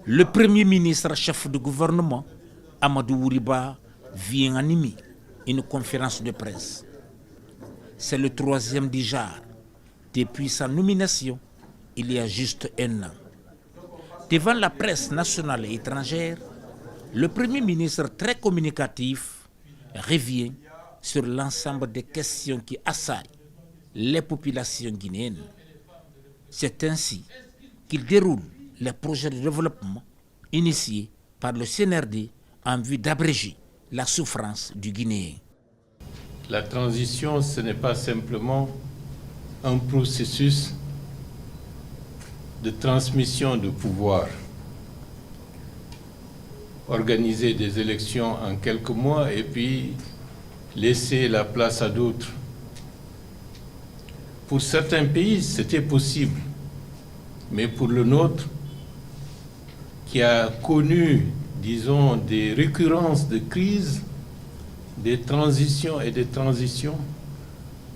Le Premier ministre chef de gouvernement, Amadou Ouriba, vient animer une conférence de presse. C'est le 3e du genre depuis sa nomination il y a juste un an. Devant la presse nationale et étrangère, le Premier ministre très communicatif revient sur l'ensemble des questions qui assaillent les populations guinéennes. C'est ainsi qu'il déroule les projets de développement initiés par le CNRD en vue d'abréger la souffrance du Guinéen. La transition, ce n'est pas simplement un processus de transmission de pouvoir. Organiser des élections en quelques mois et puis laisser la place à d'autres. Pour certains pays, c'était possible, mais pour le nôtre, qui a connu, disons, des récurrences de crises, des transitions et des transitions,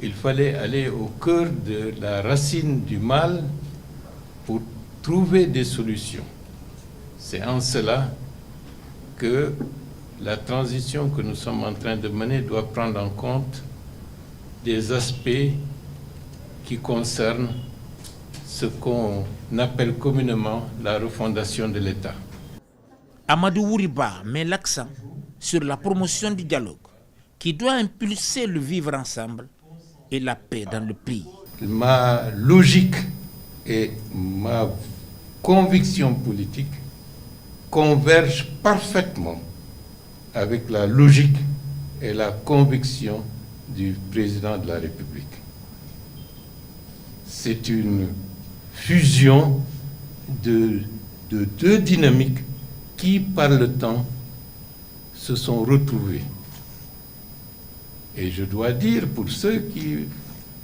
il fallait aller au cœur de la racine du mal pour trouver des solutions. C'est en cela que la transition que nous sommes en train de mener doit prendre en compte des aspects qui concernent ce qu'on appelle communément la refondation de l'État. Amadou Ouriba met l'accent sur la promotion du dialogue qui doit impulser le vivre ensemble et la paix dans le pays. Ma logique et ma conviction politique convergent parfaitement avec la logique et la conviction du président de la République. C'est une fusion de deux dynamiques qui, par le temps, se sont retrouvées. Et je dois dire, pour ceux qui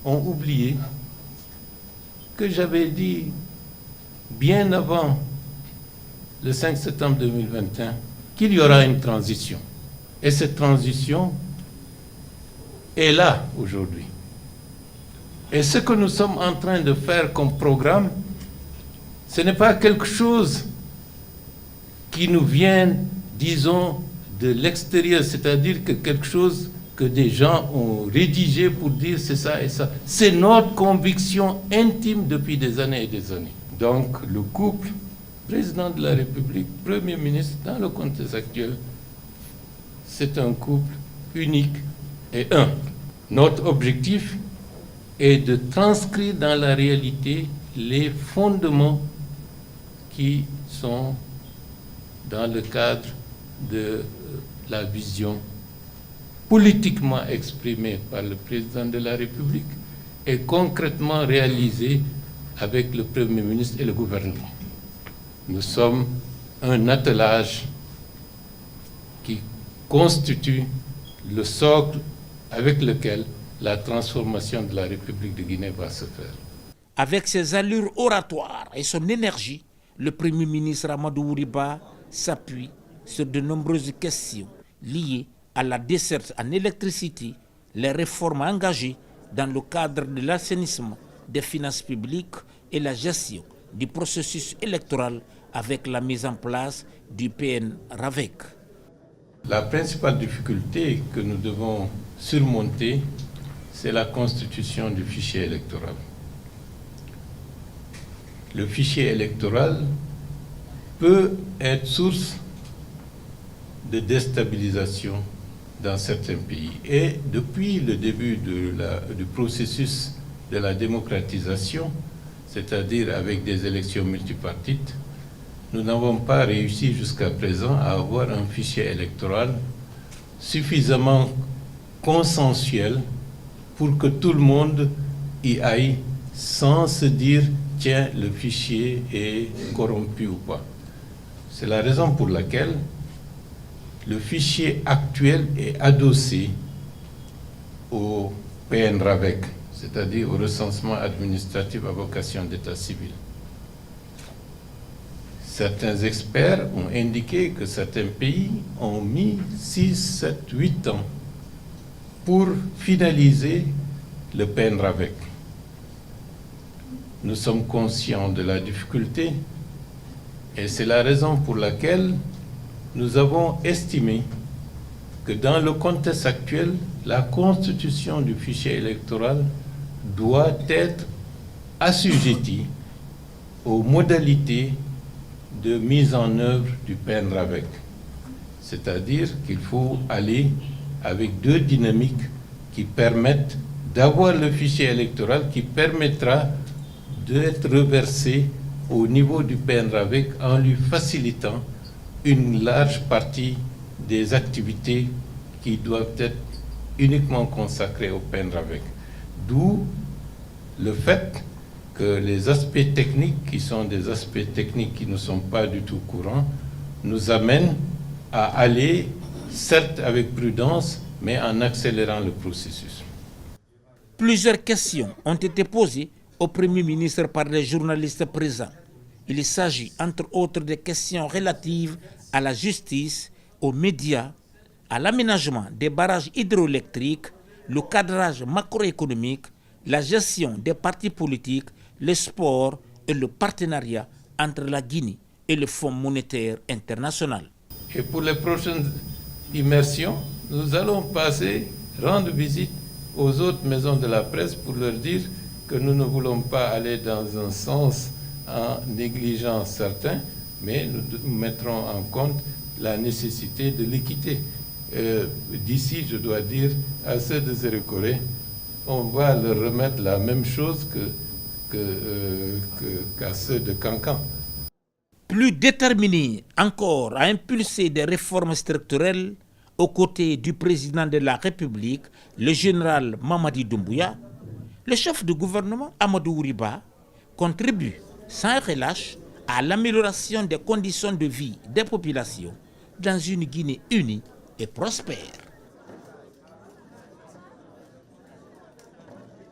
ont oublié, que j'avais dit bien avant le 5 septembre 2021 qu'il y aura une transition. Et cette transition est là aujourd'hui. Et ce que nous sommes en train de faire comme programme, ce n'est pas quelque chose qui nous vient, disons, de l'extérieur, c'est-à-dire que quelque chose que des gens ont rédigé pour dire c'est ça et ça. C'est notre conviction intime depuis des années et des années. Donc le couple président de la République, Premier ministre, dans le contexte actuel, c'est un couple unique et un. Notre objectif est de transcrire dans la réalité les fondements qui sont dans le cadre de la vision politiquement exprimée par le président de la République et concrètement réalisée avec le Premier ministre et le gouvernement. Nous sommes un attelage qui constitue le socle avec lequel la transformation de la République de Guinée va se faire. Avec ses allures oratoires et son énergie, le Premier ministre Amadou Ouriba s'appuie sur de nombreuses questions liées à la desserte en électricité, les réformes engagées dans le cadre de l'assainissement des finances publiques et la gestion du processus électoral avec la mise en place du PN-RAVEC. La principale difficulté que nous devons surmonter, c'est la constitution du fichier électoral. Le fichier électoral peut être source de déstabilisation dans certains pays. Et depuis le début du processus de la démocratisation, c'est-à-dire avec des élections multipartites, nous n'avons pas réussi jusqu'à présent à avoir un fichier électoral suffisamment consensuel pour que tout le monde y aille sans se dire « tiens, le fichier est corrompu ou pas ». C'est la raison pour laquelle le fichier actuel est adossé au PN-RAVEC, c'est-à-dire au recensement administratif à vocation d'état civil. Certains experts ont indiqué que certains pays ont mis 6, 7, 8 ans pour finaliser le PN-RAVEC. Nous sommes conscients de la difficulté, Et c'est la raison pour laquelle nous avons estimé que dans le contexte actuel, la constitution du fichier électoral doit être assujettie aux modalités de mise en œuvre du PNRAVEC. C'est-à-dire qu'il faut aller avec deux dynamiques qui permettent d'avoir le fichier électoral qui permettra d'être reversé au niveau du PNRAVEC en lui facilitant une large partie des activités qui doivent être uniquement consacrées au PNRAVEC. D'où le fait que les aspects techniques, qui sont des aspects techniques qui ne sont pas du tout courants, nous amènent à aller, certes avec prudence, mais en accélérant le processus. Plusieurs questions ont été posées au Premier ministre par les journalistes présents. Il s'agit entre autres des questions relatives à la justice, aux médias, à l'aménagement des barrages hydroélectriques, le cadrage macroéconomique, la gestion des partis politiques, le sport et le partenariat entre la Guinée et le Fonds monétaire international. Et pour les prochaines immersions, nous allons rendre visite aux autres maisons de la presse pour leur dire que nous ne voulons pas aller dans un sens en négligeant certains, mais nous mettrons en compte la nécessité de l'équité. D'ici, je dois dire à ceux de Zéro-Corée, on va leur remettre la même chose qu'à ceux de Cancan. Plus déterminé encore à impulser des réformes structurelles aux côtés du président de la République, le général Mamadi Doumbouya, le chef du gouvernement Amadou Ouriba contribue sans relâche à l'amélioration des conditions de vie des populations dans une Guinée unie et prospère.